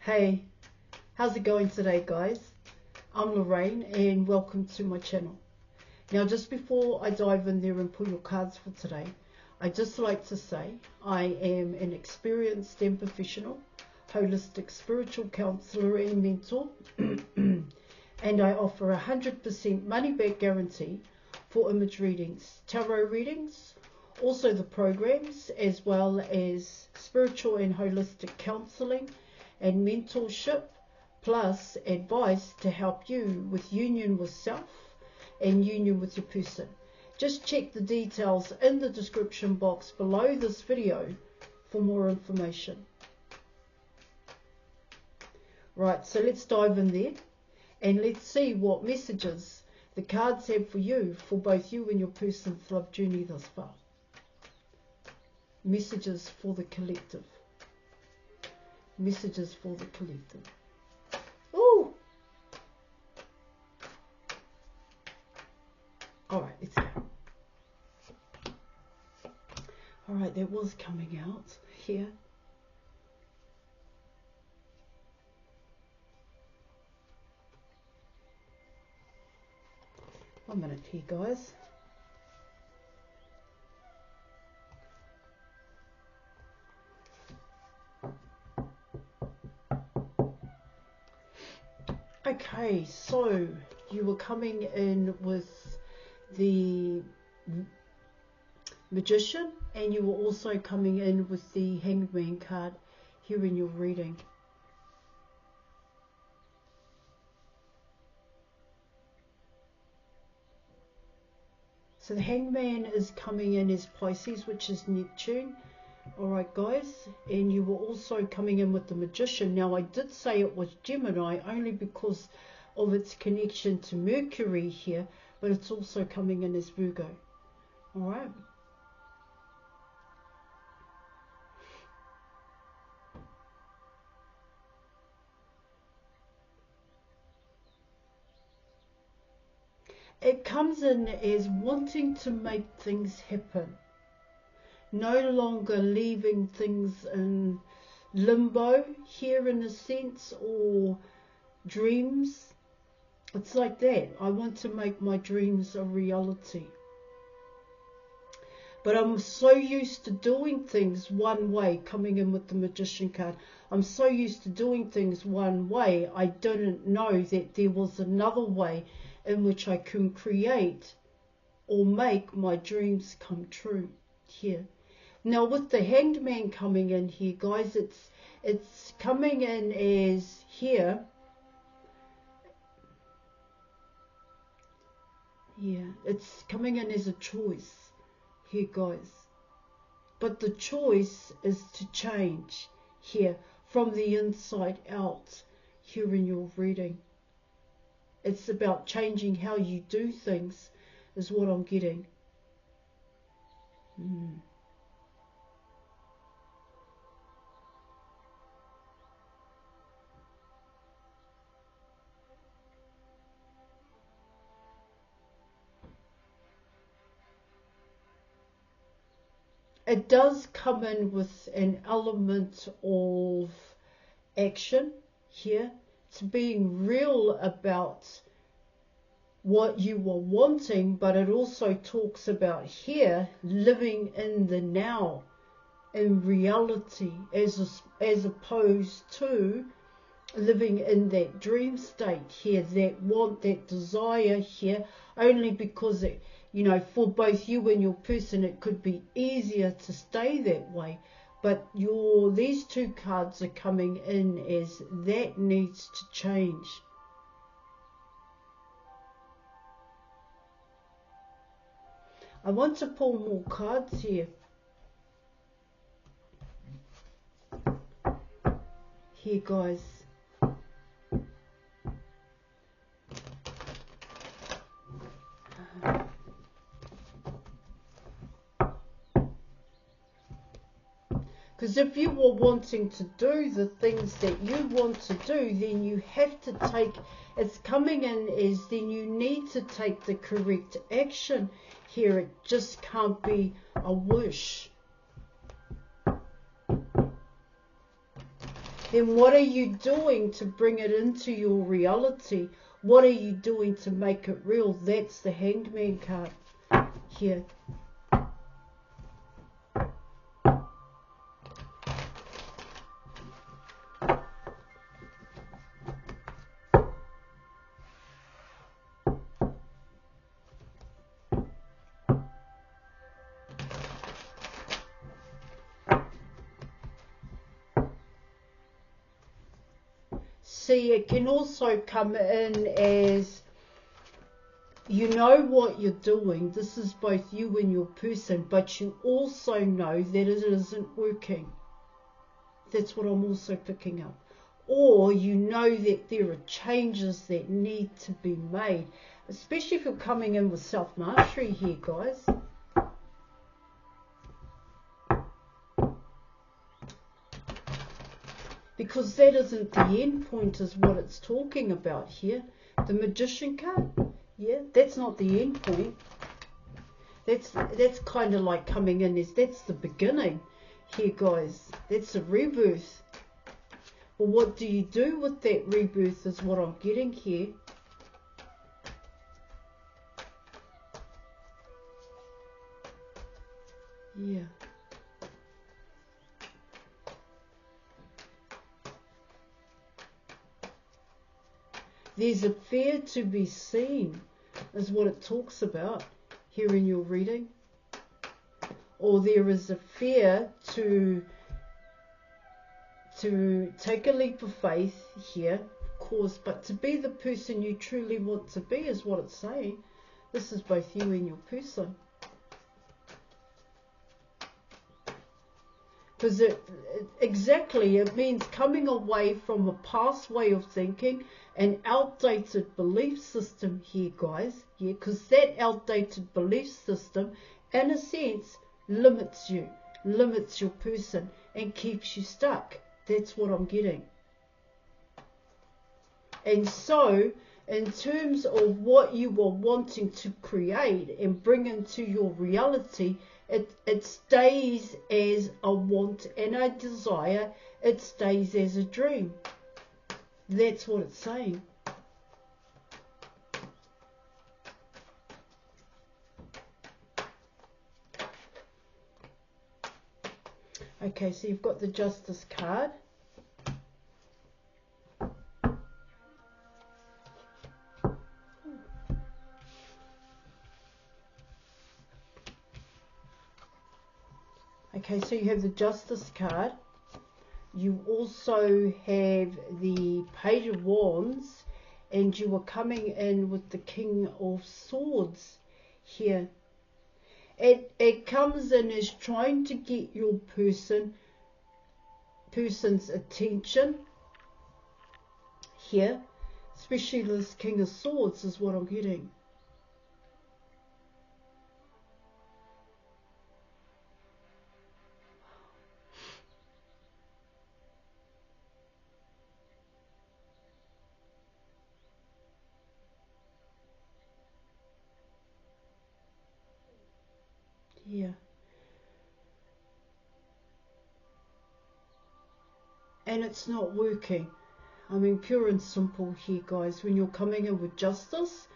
Hey, how's it going today, guys? I'm Lorraine and welcome to my channel. Now, just before I dive in there and pull your cards for today, I'd just like to say I am an experienced and professional holistic spiritual counselor and mentor and I offer 100% money back guarantee for image readings, tarot readings, also the programs, as well as spiritual and holistic counselling and mentorship, plus advice to help you with union with self and union with your person. Just check the details in the description box below this video for more information. Right, so let's dive in there and let's see what messages the cards have for you, for both you and your person's love journey thus far. Messages for the collective. Messages for the collective. Ooh! Alright, let's go. Alright, that was coming out here. One minute here, guys. Okay, so you were coming in with the Magician and you were also coming in with the Hanged Man card here in your reading. So the Hanged Man is coming in as Pisces, which is Neptune. Alright, guys, and you were also coming in with the Magician. Now, I did say it was Gemini only because of its connection to Mercury here, but it's also coming in as Virgo. Alright. It comes in as wanting to make things happen. No longer leaving things in limbo here in a sense, or dreams. It's like that. I want to make my dreams a reality. But I'm so used to doing things one way, coming in with the Magician card. I'm so used to doing things one way, I didn't know that there was another way in which I can create or make my dreams come true here. Now, with the Hanged Man coming in here, guys, it's coming in as here. Yeah, it's coming in as a choice here, guys. But the choice is to change here from the inside out here in your reading. It's about changing how you do things is what I'm getting. It does come in with an element of action here. It's being real about what you are wanting, but it also talks about here living in the now, in reality, as opposed to living in that dream state here, that want, that desire here, only because it, you know, for both you and your person, it could be easier to stay that way. But these two cards are coming in as that needs to change. I want to pull more cards here. Here, guys. Because if you were wanting to do the things that you want to do, then you have to take, it's coming in as then you need to take the correct action here. It just can't be a wish. then what are you doing to bring it into your reality? What are you doing to make it real? That's the Hanged Man card here. See, it can also come in as, you know what you're doing. This is both you and your person, but you also know that it isn't working. That's what I'm also picking up. Or you know that there are changes that need to be made, especially if you're coming in with self-mastery here, guys. Because that isn't the end point is what it's talking about here. The Magician card, yeah, that's not the end point. That's kind of like coming in as that's the beginning here, guys. That's a rebirth. Well, what do you do with that rebirth is what I'm getting here. Yeah. There's a fear to be seen is what it talks about here in your reading. Or there is a fear to take a leap of faith here, of course, but to be the person you truly want to be is what it's saying. This is both you and your person. Because it means coming away from a past way of thinking, an outdated belief system here, guys. Yeah, because that outdated belief system, in a sense, limits you, limits your person, and keeps you stuck. That's what I'm getting. And so, in terms of what you are wanting to create and bring into your reality, it stays as a want and a desire. It stays as a dream. That's what it's saying. Okay, so you've got the Justice card. Okay, so you have the Justice card. You also have the Page of Wands, and you are coming in with the King of Swords here. It comes in as trying to get your person's attention here, especially this King of Swords is what I'm getting. Yeah. And it's not working. I mean, pure and simple here, guys. When you're coming in with Justice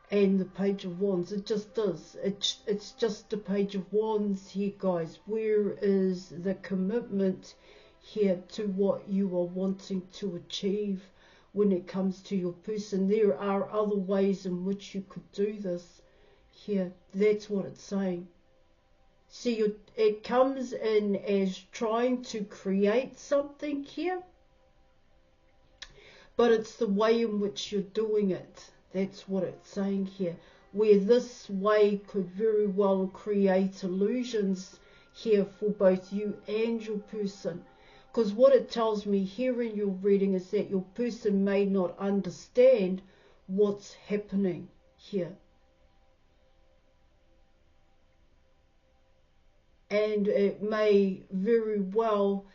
and the Page of Wands, it just does. It's just the Page of Wands here, guys. Where is the commitment here to what you are wanting to achieve when it comes to your person? There are other ways in which you could do this here. That's what it's saying. See, it comes in as trying to create something here, but it's the way in which you're doing it. That's what it's saying here, where this way could very well create illusions here for both you and your person. Because what it tells me here in your reading is that your person may not understand what's happening here. And it may very well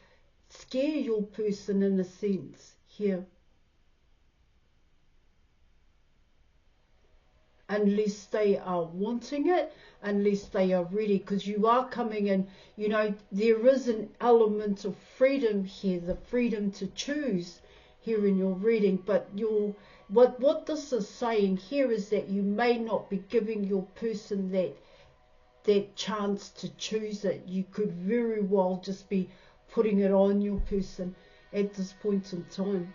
scare your person in a sense here. unless they are wanting it, unless they are ready, because you are coming in, you know, there is an element of freedom here, the freedom to choose here in your reading, but what this is saying here is that you may not be giving your person that chance to choose it. You could very well just be putting it on your person at this point in time.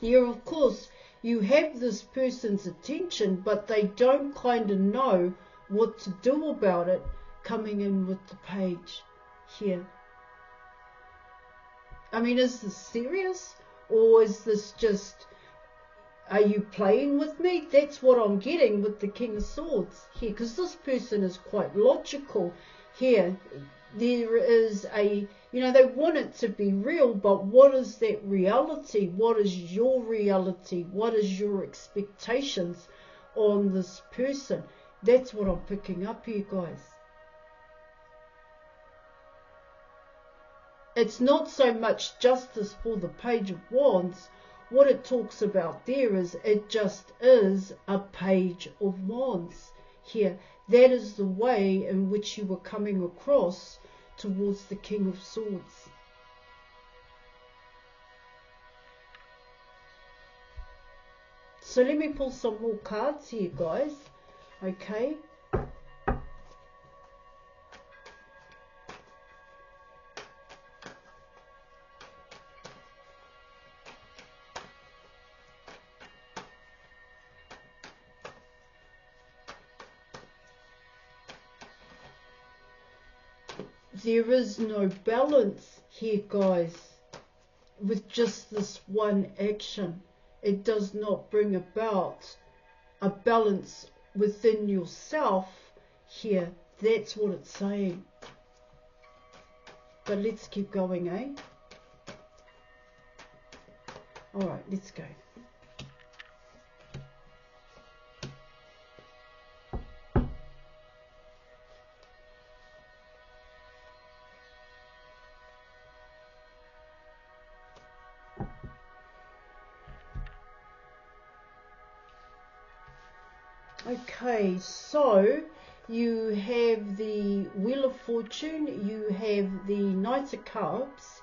Yeah, of course, you have this person's attention, but they don't kind of know what to do about it, coming in with the page here. I mean, is this serious? Or is this just, are you playing with me? That's what I'm getting with the King of Swords here, because this person is quite logical here. There is a, you know, they want it to be real, but what is that reality? What is your reality? What is your expectations on this person? That's what I'm picking up here, guys. It's not so much justice for the Page of Wands. What it talks about there is, it just is a Page of Wands here. That is the way in which you were coming across towards the King of Swords. So let me pull some more cards here, guys. Okay. There is no balance here, guys, with just this one action. It does not bring about a balance within yourself here. That's what it's saying. But let's keep going, eh? All right, let's go. Okay, so you have the Wheel of Fortune, you have the Knight of Cups,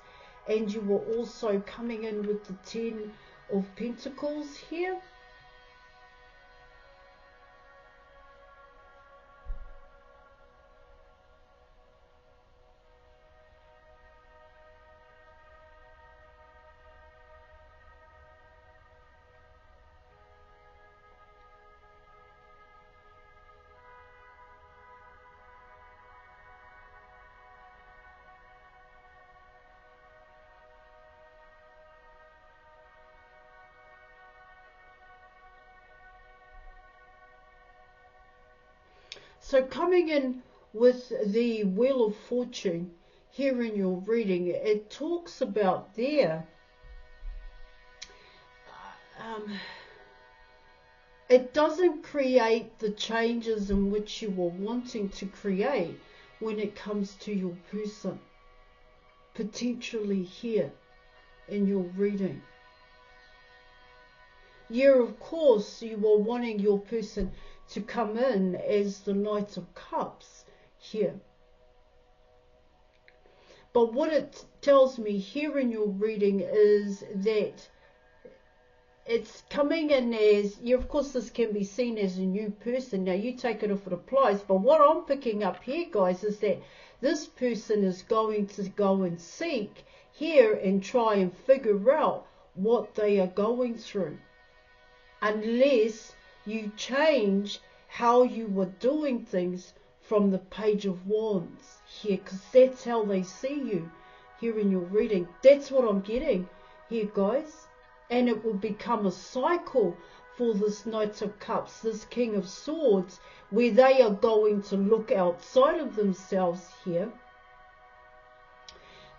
and you were also coming in with the Ten of Pentacles here. So coming in with the Wheel of Fortune here in your reading, it talks about there, it doesn't create the changes in which you were wanting to create when it comes to your person, potentially here in your reading. Yeah, of course, you were wanting your person to come in as the Knight of Cups here. But what it tells me here in your reading is that it's coming in as, yeah, of course this can be seen as a new person. Now you take it if it applies, but what I'm picking up here, guys, is that this person is going to go and seek here and try and figure out what they are going through. Unless you change how you were doing things from the Page of Wands here, because that's how they see you here in your reading. That's what I'm getting here, guys. And it will become a cycle for this Knight of Cups, this King of Swords, where they are going to look outside of themselves here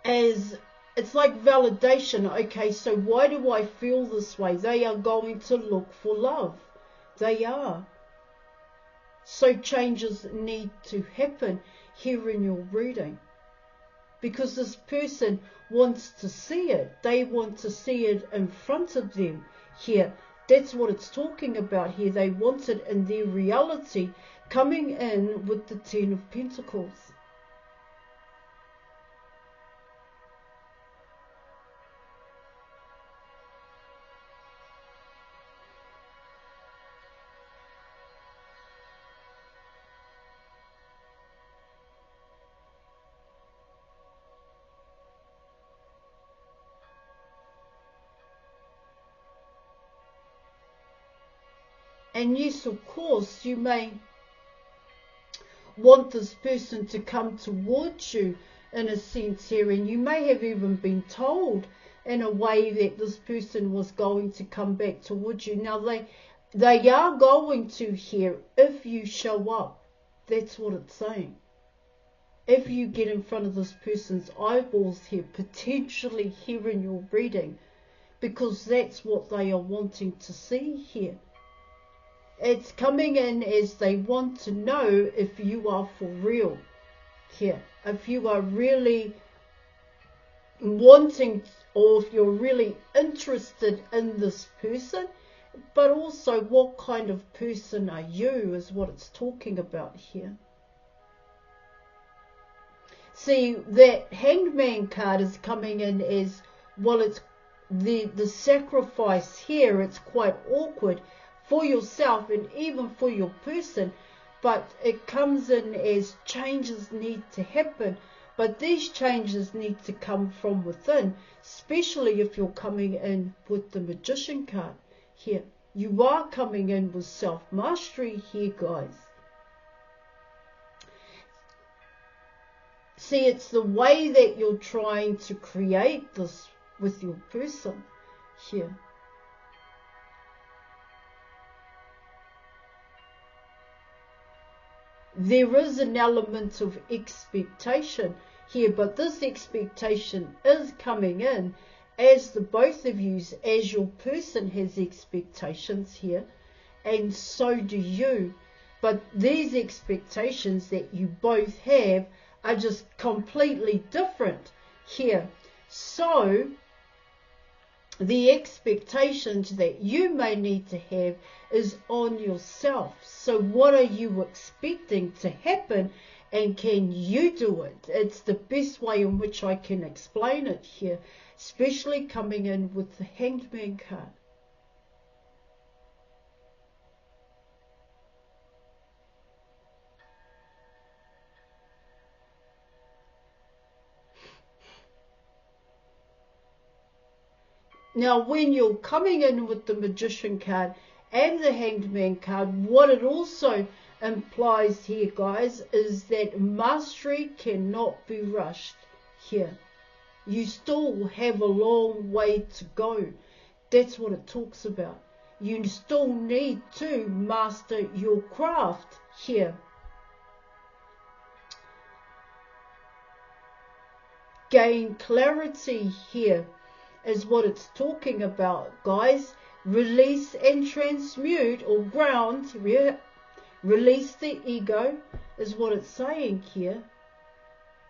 as it's like validation. Okay, so why do I feel this way? They are going to look for love. They are. So changes need to happen here in your reading, because this person wants to see it. They want to see it in front of them here. That's what it's talking about here. They want it in their reality, coming in with the Ten of Pentacles. And yes, of course, you may want this person to come towards you in a sense here, and you may have even been told in a way that this person was going to come back towards you. Now, they are going to here if you show up. That's what it's saying. If you get in front of this person's eyeballs here, potentially here in your reading, because that's what they are wanting to see here. It's coming in as they want to know if you are for real here. If you are really wanting, or if you're really interested in this person, but also what kind of person are you is what it's talking about here. See, that Hanged Man card is coming in as, well, it's the sacrifice here. It's quite awkward for yourself and even for your person, but it comes in as changes need to happen, but these changes need to come from within, especially if you're coming in with the Magician card here. You are coming in with self-mastery here, guys. See, it's the way that you're trying to create this with your person here. There is an element of expectation here, but this expectation is coming in as the both of you, as your person has expectations here, and so do you. But these expectations that you both have are just completely different here. So the expectations that you may need to have is on yourself. So what are you expecting to happen, and can you do it? It's the best way in which I can explain it here, especially coming in with the Hanged Man card. Now, when you're coming in with the Magician card and the Hanged Man card, what it also implies here, guys, is that mastery cannot be rushed here. You still have a long way to go. That's what it talks about. You still need to master your craft here. Gain clarity here is what it's talking about, guys. Release and transmute, or ground, release the ego is what it's saying here.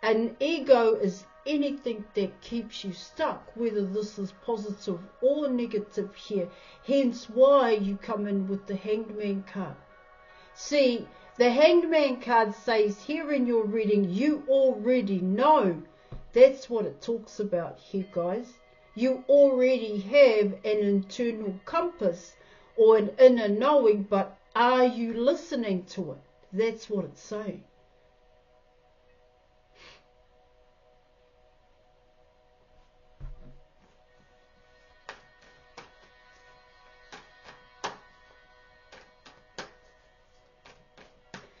An ego is anything that keeps you stuck, whether this is positive or negative here. Hence why you come in with the Hanged Man card. See, the Hanged Man card says here in your reading, you already know. That's what it talks about here, guys. You already have an internal compass or an inner knowing, but are you listening to it? That's what it's saying.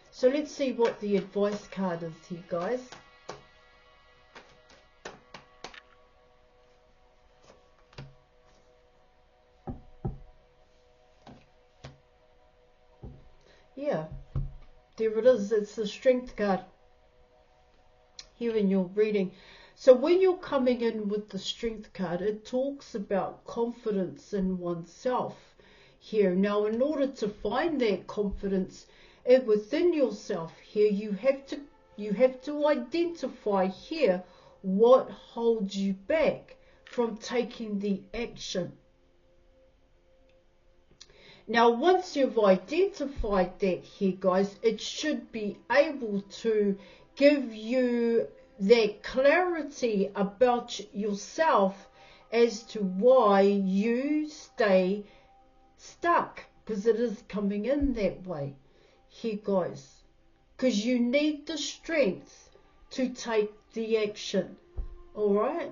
So let's see what the advice card is here, guys. Yeah, there it is. It's the Strength card here in your reading. So when you're coming in with the Strength card, it talks about confidence in oneself here. Now, in order to find that confidence within yourself here, you have to identify here what holds you back from taking the action. Now, once you've identified that here, guys, it should be able to give you that clarity about yourself as to why you stay stuck, because it is coming in that way here, guys, because you need the strength to take the action. All right.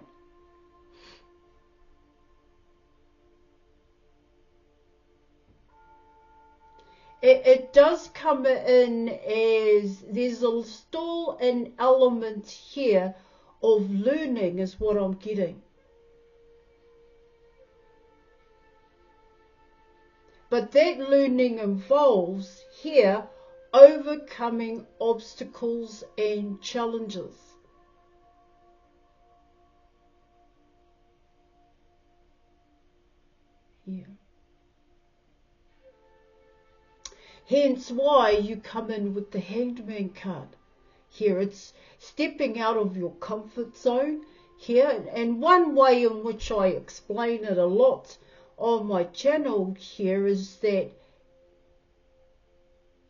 It does come in as there's still an element here of learning is what I'm getting. But that learning involves here overcoming obstacles and challenges. Here. Hence why you come in with the Hanged Man card. Here it's stepping out of your comfort zone here. And one way in which I explain it a lot on my channel here is that,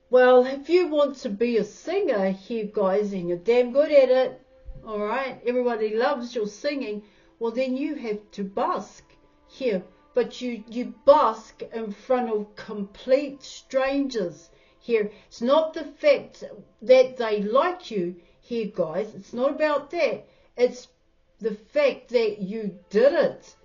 well, if you want to be a singer here, guys, and you're damn good at it, all right, everybody loves your singing, well, then you have to busk here. But you busk in front of complete strangers here. It's not the fact that they like you here, guys. It's not about that. It's the fact that you did it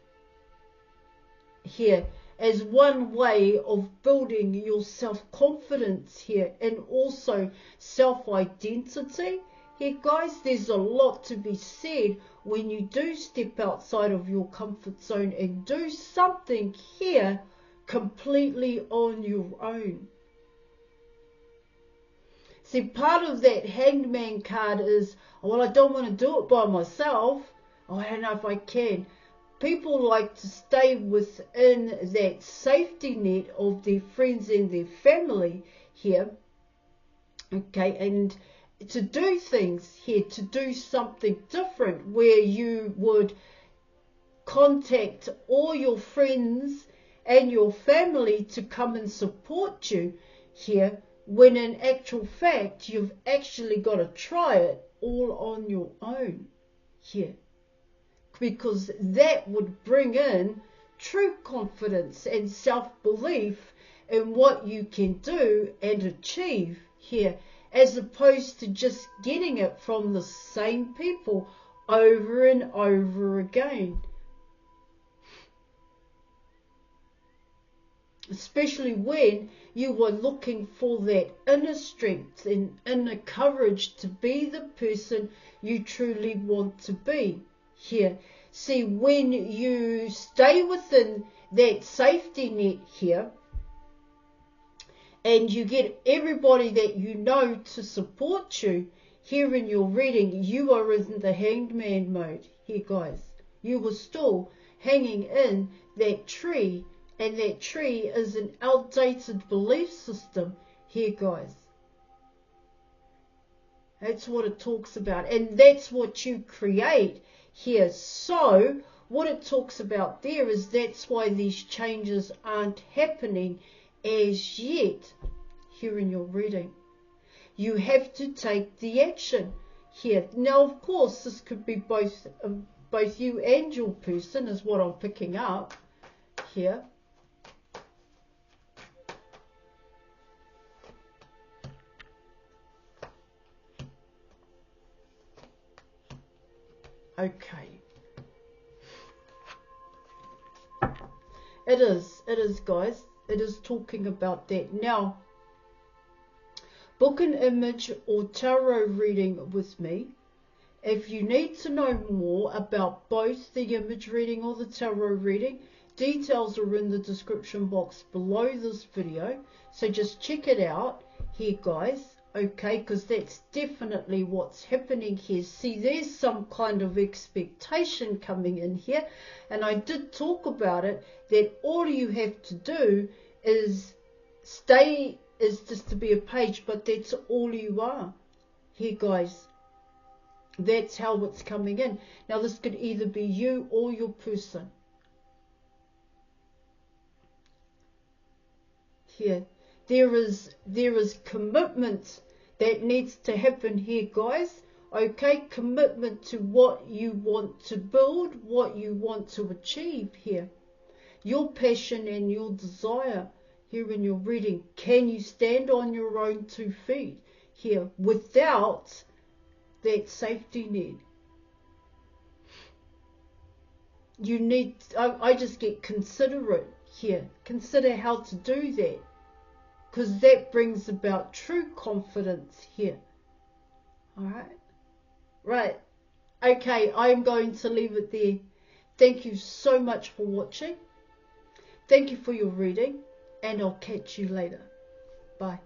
here as one way of building your self-confidence here, and also self-identity. Here, guys, there's a lot to be said when you do step outside of your comfort zone and do something here completely on your own. See, part of that Hanged Man card is, well, I don't want to do it by myself. Oh, I don't know if I can. People like to stay within that safety net of their friends and their family here. Okay, and to do things here, to do something different, where you would contact all your friends and your family to come and support you here, when in actual fact you've actually got to try it all on your own here, because that would bring in true confidence and self-belief in what you can do and achieve here, as opposed to just getting it from the same people over and over again. Especially when you were looking for that inner strength and inner courage to be the person you truly want to be here. See, when you stay within that safety net here, and you get everybody that you know to support you here in your reading, you are in the Hanged Man mode here, guys. You were still hanging in that tree, and that tree is an outdated belief system here, guys. That's what it talks about, and that's what you create here. So what it talks about there is that's why these changes aren't happening as yet here in your reading. You have to take the action here. Now, of course, this could be both you and your person, is what I'm picking up here. Okay. It is, guys. It is talking about that. Now, book an image or tarot reading with me. If you need to know more about both the image reading or the tarot reading, details are in the description box below this video. So just check it out here, guys. Okay, because that's definitely what's happening here. See, there's some kind of expectation coming in here, and I did talk about it, that all you have to do is just to be a page, but that's all you are here, guys. That's how it's coming in. Now, this could either be you or your person. here. There is commitment that needs to happen here, guys. Okay, commitment to what you want to build, what you want to achieve here. Your passion and your desire here in your reading. Can you stand on your own 2 feet here without that safety net? You need, I just get considerate here. Consider how to do that, because that brings about true confidence here. Alright? Right. Okay, I'm going to leave it there. Thank you so much for watching. Thank you for your reading, and I'll catch you later. Bye.